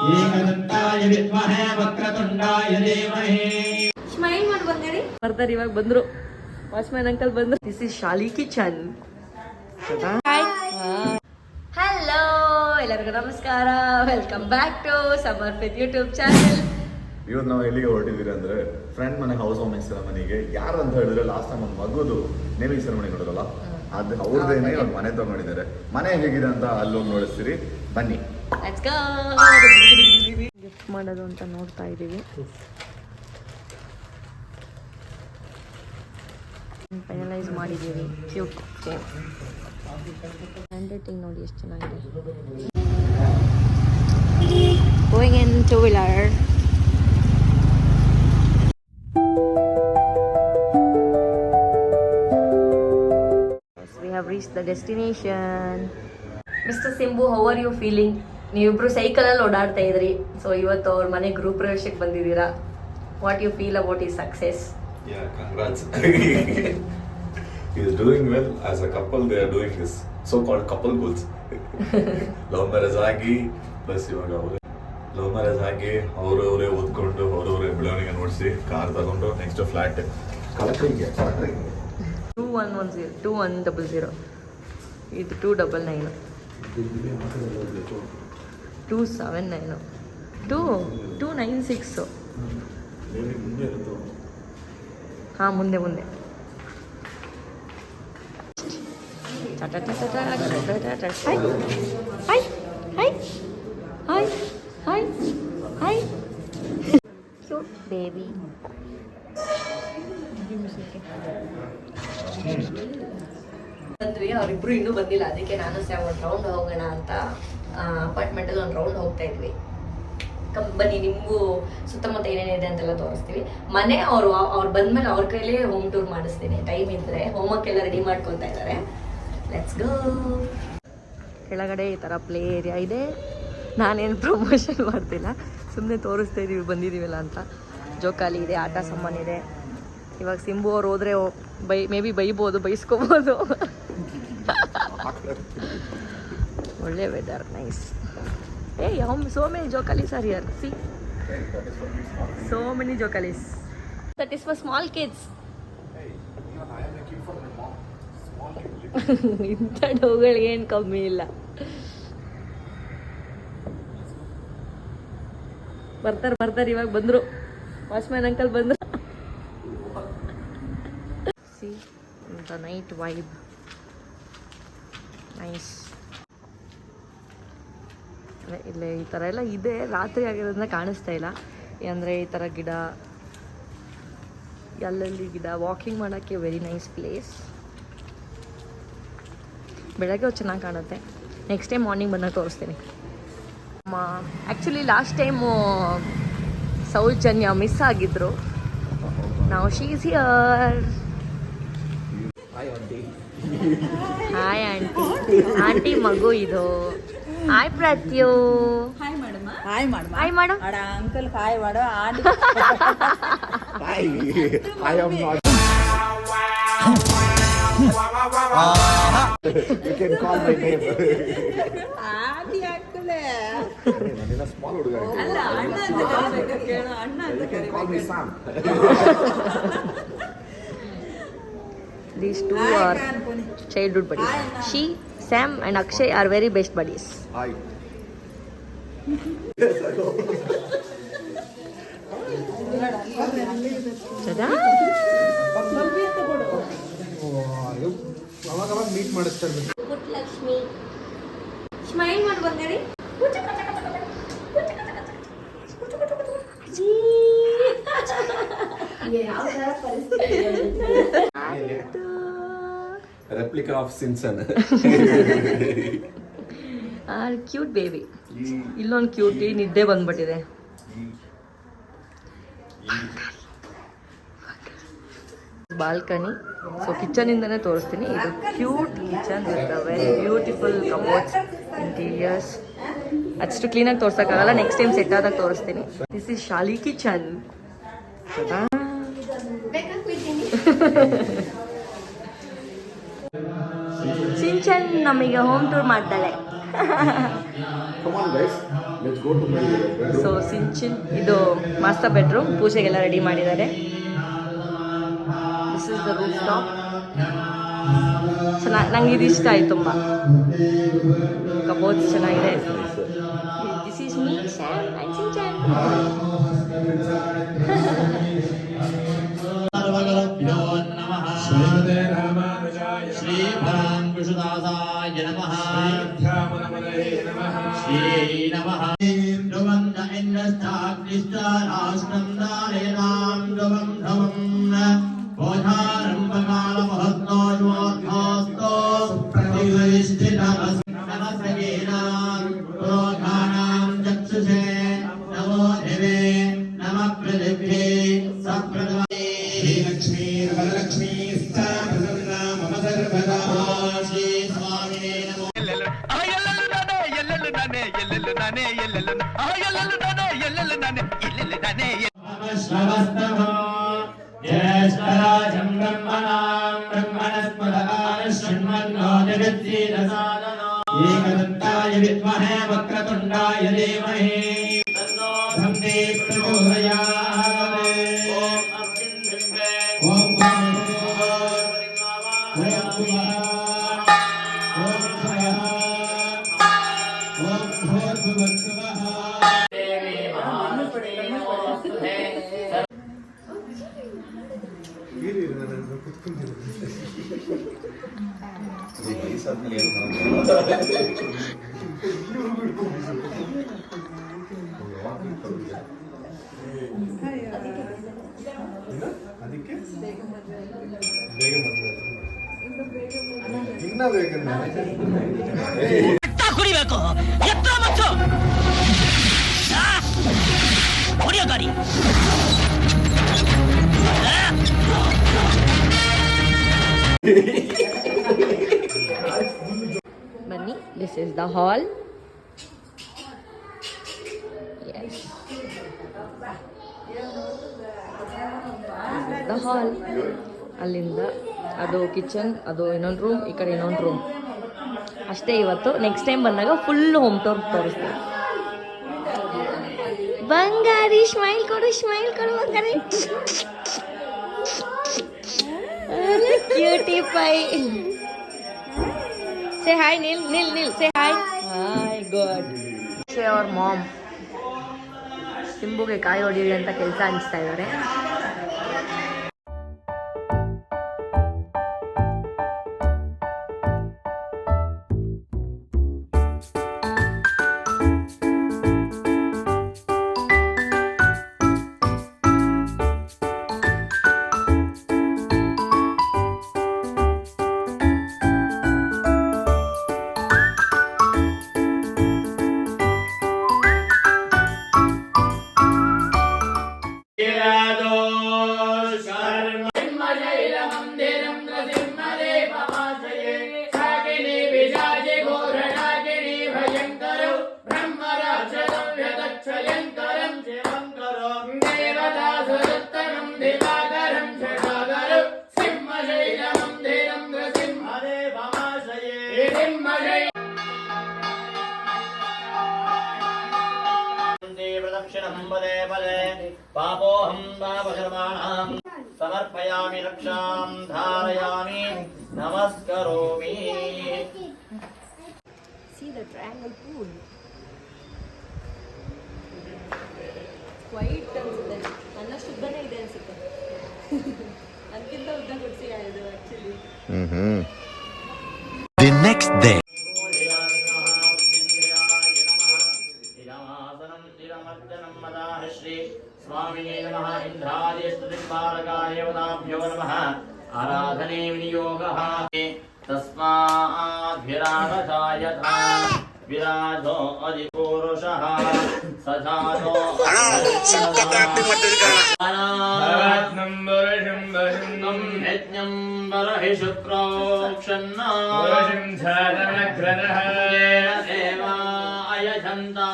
ಏಕದಂತಾಯ ವಿದ್ಮಹೇ ವಕ್ರತುಂಡಾಯ ಧೀಮಹಿ. ಸ್ಮೈಲ್ ಮಾಡಿ ಬಂಗಾರಿ ಬರ್ತಾರೆ. ಇವಾಗ ಬಂದ್ರು ವಾಚ್ಮ್ಯಾನ್ ಅಂಕಲ್ ಬಂದ್ರು. This is Shali kitchen. Hello ಎಲ್ಲರಿಗೂ ನಮಸ್ಕಾರ. Welcome back to Samarpit YouTube channel. ಇವತ್ತು ನಾವು ಎಲ್ಲಿಗೆ ಹೊರಟಿದ್ದೀರಿ ಅಂದ್ರೆ ಫ್ರೆಂಡ್ ಮನೆ ಹೌಸ್ ವಾರ್ಮಿಂಗ್ ಸೆರೆಮನಿಗೆ. ಯಾರು ಅಂತ ಹೇಳಿದ್ರೆ ಲಾಸ್ಟ್ ಟೈಮ್ ಒಂದು ಮಗುದು ನೇಮಿಂಗ್ ಸೆರೆಮನಿ ನೋಡೋದಲ್ಲ, ಅದು ಅವ್ರದ್ದೇನೆ ಒಂದು ಮನೆ ತಗೊಂಡಿದ್ದಾರೆ. ಮನೆ ಹೇಗಿದೆ ಅಂತ ಅಲ್ಲೋಗಿ ನೋಡಿಸ್ತೀರಿ, ಬನ್ನಿ. Let's go. ಗಿಫ್ಟ್ ಮಾಡೋದು ಅಂತ ನೋಡ್ತಾ ಇದೀವಿ. ಫೈನಲೈಸ್ ಮಾಡಿದ್ದೀವಿ. ಕ್ಯೂಟ್ ಹ್ಯಾಂಡ್ ರೈಟಿಂಗ್ ನೋಡಿ ಎಷ್ಟು ಚೆನ್ನಾಗಿದೆ. Going in two wheeler. We have reached the destination. Mr. Simbu, how are you feeling? ನೀವಿಬ್ರು ಸೈಕಲಲ್ಲಿ ಓಡಾಡ್ತಾ ಇದ್ರಿ, ಸೊ ಇವತ್ತು ಅವ್ರ ಮನೆ ಗೃಹ ಪ್ರವೇಶಕ್ಕೆ ಬಂದಿದ್ದೀರಾ. ವಾಟ್ ಯು ಫೀಲ್ ಅಬೌಟ್ ಈ success? Yeah, congrats. He is doing well. As a couple, they are doing this so-called couple goals. Love marriage ಆಗಿ ಪ್ಲಸ್ ಇವಾಗ ಲವ್ ಮ್ಯಾರೇಜ್ ಆಗಿ ಅವರವರೇ ಓದ್ಕೊಂಡು ಅವರವರೇ ಬೆಳವಣಿಗೆ ನೋಡಿಸಿ ಕಾರ್ ತಗೊಂಡು ನೆಕ್ಸ್ಟ್ ಫ್ಲಾಟ್ ಕಲಕರಿಗೆ 2110 2100. ಇದು 299 279 296. ಹಾಂ, ಮುಂದೆ hi hi hi hi hi hi cute baby. ಬಂದ್ವಿ, ಅವರಿಬ್ರು ಇನ್ನೂ ಬಂದಿಲ್ಲ. ಅದಕ್ಕೆ ನಾನು ಒಂದು ರೌಂಡ್ ಹೋಗೋಣ ಅಂತ ಅಪಾರ್ಟ್ಮೆಂಟಲ್ಲಿ ಒಂದು ರೌಂಡ್ ಹೋಗ್ತಾ ಇದ್ವಿ. ಬನ್ನಿ, ನಿಮಗೂ ಸುತ್ತಮುತ್ತ ಏನೇನಿದೆ ಅಂತೆಲ್ಲ ತೋರಿಸ್ತೀವಿ. ಮನೆ ಅವ್ರು ಬಂದ್ಮೇಲೆ ಅವ್ರ ಕೈಲೇ ಹೋಮ್ ಟೂರ್ ಮಾಡಿಸ್ತೀನಿ. ಟೈಮ್ ಇದ್ದರೆ ಹೋಮ್ವರ್ಕ್ ಎಲ್ಲ ರೆಡಿ ಮಾಡ್ಕೊತಾ ಇದ್ದಾರೆ. Let's go. ಕೆಳಗಡೆ ಈ ಥರ ಪ್ಲೇ ಏರಿಯಾ ಇದೆ. ನಾನೇನು ಪ್ರಮೋಷನ್ ಮಾಡ್ತಿಲ್ಲ, ಸುಮ್ಮನೆ ತೋರಿಸ್ತಾ ಇದ್ದೀವಿ ಬಂದಿದ್ದೀವಲ್ಲ ಅಂತ. ಜೋಕಾಲಿ ಇದೆ, ಆಟ ಸಾಮಾನು ಇದೆ. ಇವಾಗ ಸಿಂಬು ಅವ್ರು ಹೋದರೆ ಮೇ ಬಿ ಬೈಬೋದು, ಬೈಸ್ಕೋಬೋದು. ಒಳ್ಳೆ weather, nice. So many jokalis are here. See, so many jokalis. That is for small kids. Hey, even I am a kid for my mom. Small kid. ಇಂಥ ಡೋಗಳಿಗೆ ಏನು ಕಮ್ಮಿ ಇಲ್ಲ. ಬರ್ತಾರೆ ಇವಾಗ ಬಂದರು. ವಾಚ್ಮ್ಯಾನ್ ಅಂಕಲ್ ಬಂದರು. C the night vibe, nice. ಇಲ್ಲೇ ಈ ಥರ ಎಲ್ಲ ಇದೆ. ರಾತ್ರಿ ಆಗಿರೋದ್ರಿಂದ ಕಾಣಿಸ್ತಾ ಇಲ್ಲ. ಅಂದರೆ ಈ ಥರ ಗಿಡ, ಎಲ್ಲೆಲ್ಲಿ ಗಿಡ, ವಾಕಿಂಗ್ ಮಾಡೋಕ್ಕೆ ವೆರಿ ನೈಸ್ ಪ್ಲೇಸ್. ಬೆಳಗ್ಗೆ ಚೆನ್ನಾಗಿ ಕಾಣುತ್ತೆ. ನೆಕ್ಸ್ಟ್ ಟೈಮ್ ಮಾರ್ನಿಂಗ್ ಬಂದಾಗ ತೋರಿಸ್ತೀನಿ. Actually last time Soujanya miss ಆಗಿದ್ರು. ನಾವು she is here. Hi aunty. Aunty ಮಗು ಇದು. ಹಾಯ್ ಪ್ರತ್ಯು. ಹಾಯ್ ಮಾಡಮ್ಮ. ಹಾಯ್ ಮಾಡಮ್ಮ. ಹಾಯ್ ಮಾಡು. ಅಡ ಅಂಕಲ್ ಹಾಯ್ ಮಾಡು. Aunty hi. I am not. You can call my name. Aunty ಹಾಕಲೆ. ನನ್ನ ಸ್ಮಾಲ್ ಹುಡುಗ. ಅಲ್ಲ, ಅಣ್ಣ ಅಂತ ಕರೆಬೇಕು. ಕೇಳು, ಅಣ್ಣ ಅಂತ You can call me Sam. These two are childhood buddies. She, Sam and Akshay are very best buddies. Hi. Tada! ಅವಾಗ ಮೀಟ್ ಮಾಡಿಸ್ತಾರೆ. Good Lakshmi. Smile ಮಾಡಿ ಬಂಗಾರಿ. Replica of Simpson. Cute baby. ಇಲ್ಲೊಂದು ಕ್ಯೂಟ್ ನಿದ್ದೆ ಬಂದ್ಬಿಟ್ಟಿದೆ. ಬಾಲ್ಕನಿ. ಸೊ ಕಿಚನಿಂದನೇ ತೋರಿಸ್ತೀನಿ. ಇದು cute kitchen with very beautiful cupboards, interiors. ಅಷ್ಟು ಕ್ಲೀನಾಗಿ ತೋರ್ಸೋಕ್ಕಾಗಲ್ಲ, ನೆಕ್ಸ್ಟ್ ಟೈಮ್ ಸೆಟ್ ಆದಾಗ ತೋರಿಸ್ತೀನಿ. This is Shali kitchen. Sinchan ನಮಗೆ ಹೋಮ್ ಟೂರ್ ಮಾಡ್ತಾಳೆ. Come on guys, let's go to my bedroom. So Sinchan ಇದು ಮಾಸ್ಟರ್ ಬೆಡ್ರೂಮ್, ಪೂಜೆಗೆಲ್ಲ ರೆಡಿ ಮಾಡಿದ್ದಾರೆ. This is the roof top. ನಂಗೆ ಇದು ಇಷ್ಟ ಆಯ್ತು ತುಂಬ. ಕಬೋರ್ಡ್ಸ್ ಚೆನ್ನಾಗಿದೆ. This is me Sam and Sinchan. श्रीभराङ्कुशदासाय नमः श्रीयै नमः ध्रुवन्त इन्द्रश्चाग्निश्चाराष्ट्रं दारेणां ध्रुवं ध्रुवम् बोधारम्भकालमहत्तो योद्धास्तो प्रतिष्ठितमस्मनसगेनां रोगाणां चक्षुषे नमो दिवे नमः पृथिव्ये सप्रदमे श्रीलक्ष्मी वरलक्ष्मी स्थाप्रसन्ना मम सर्वदा श्री स्वामिने नमो श्रवस्तमो ज्येष्ठराजं ब्रह्मणां ब्रह्मणस्पदाय शृण्वन्नो जगत्सीदसादनो एकदन्ताय विद्महे वक्रतुण्डाय धीमहि तन्नो धन्ते प्रचोदयात् ॐ अस्मिन् बिम्बे ॐ देवी महालक्ष्मी नमोस्तुते ಅದಕ್ಕೆ ಇನ್ನ ಬೇಕಂದ್ರೆ ಕುಡಿಬೇಕು ಎತ್ತ ಮತ್ತು ಹೊಡಿಯೋ ಗಾಡಿ ಬನ್ನಿ, this is the hall. The hall. ಅಲ್ಲಿಂದ ಅದು ಕಿಚನ್, ಅದು ಇನ್ನೊಂದು ರೂಮ್, ಈ ಕಡೆ ಇನ್ನೊಂದು ರೂಮ್. ಅಷ್ಟೇ ಇವತ್ತು. ನೆಕ್ಸ್ಟ್ ಟೈಮ್ ಬಂದಾಗ ಫುಲ್ ಹೋಮ್ ಟೂರ್ ತೋರಿಸ್ತೀವಿ. ಬಂಗಾರಿ ಸ್ಮೈಲ್ ಕೊಡು, ಸ್ಮೈಲ್ ಕೊಡು ಬಂಗಾರಿ. Cutie pie. Say hi Neel, Neel Neel say hi. Hi good. ಅವ್ರ ಮಾಮ್ ಸಿಂಬುಗೆ ಕಾಯಿ ಹೊಡೀರಿ ಅಂತ ಕೆಲಸ ಹಂಚ್ತಾ ಇದ್ದಾರೆ. पापोऽहं पापकर्माणां समर्पयामि रक्षां धारयामि नमस्करोमि. See the triangle pool. Quite ಅನ್ಸುತ್ತೆ. ನನ್ನಷ್ಟು ಉದ್ದನೇ ಇದೆ ಅನ್ಸುತ್ತೆ. ಅದಕ್ಕಿಂತ ಉದ್ದ ಕೊಡ್ಸಿ ಇದು ಆಕ್ಚುಲಿ. The next day. स्वामिने नमः. इन्द्रादिस्तुतिपालकादेवताभ्यो नमः. आराधने विनियोगः तस्माद्भिरागतायथा विराजो अधिपुरुषः सजातो यज्ञं बर्हि शुक्रोक्षन्ना देवा अयजन्ता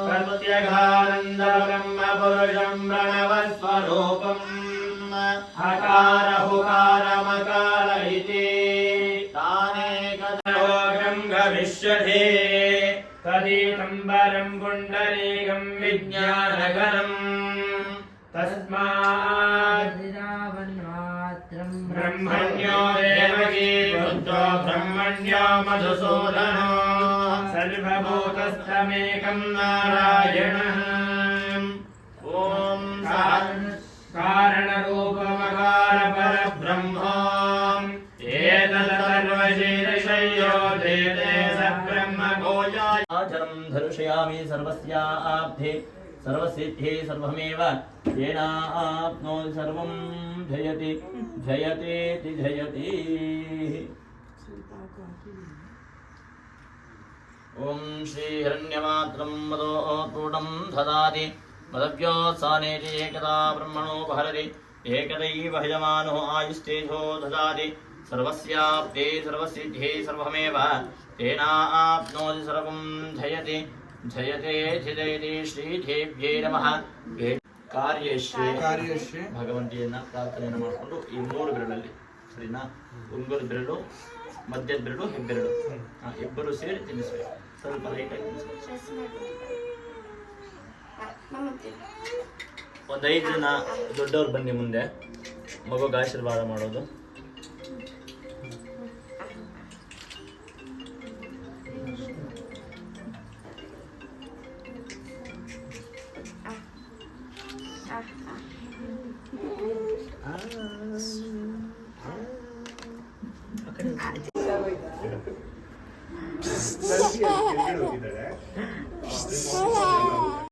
प्रत्यगानन्द ब्रह्म पुरुषं प्रणवस्वरूपम् इति तानेकयोगं गमिष्यति तदीतम्बरं पुण्डरीकं विज्ञानगरम् तस्मात् ब्रह्मण्यो देवकी पुत्रो ब्रह्मण्यो मधुसूदनो सर्वभूतस्थमेकं नारायणः ॐ कारणरूपमकार परब्रह्मा एतत्सर्वशीर्षयो देते सब्रह्म गोयाचरं दर्शयामि सर्वस्याब्धे सर्वसिद्धे सर्वमेव येनाप्नोति सर्वं जयति जयतेति जयति ॐ श्रीहिरण्यमात्रं मदोत्पूटं ददाति मदव्योत्सानेति एकदा ब्रह्मणोपहरति एकदैव हयमानो आयुस्तेजो ददाति सर्वस्याप्ते सर्वसिद्धे सर्वमेव तेनाप्नोति सर्वं जयति जयते जयति ಶ್ರೀದೇವ್ಯೇ ನಮಃ ಕಾರ್ಯಶ್ರೀ ಭಗವಂತಿಯನ್ನ ಪ್ರಾರ್ಥನೆಯನ್ನು ಮಾಡಿಕೊಂಡು ಈ ಮೂರು ಬೆರಳಲ್ಲಿ ಸರಿನಾ ಉಂಗುರದ ಬೆರಳು ಮಧ್ಯದ ಬೆರಳು ಹೆಬ್ಬೆರಳು ಇಬ್ಬರು ಸೇರಿ ತಿನ್ನಿಸ್ಬೇಕು ಸ್ವಲ್ಪ ಲೈಟಾಗಿ ಒಂದು 5 ಜನ ದೊಡ್ಡವ್ರು ಬನ್ನಿ ಮುಂದೆ ಮಗುಗೆ ಆಶೀರ್ವಾದ ಮಾಡೋದು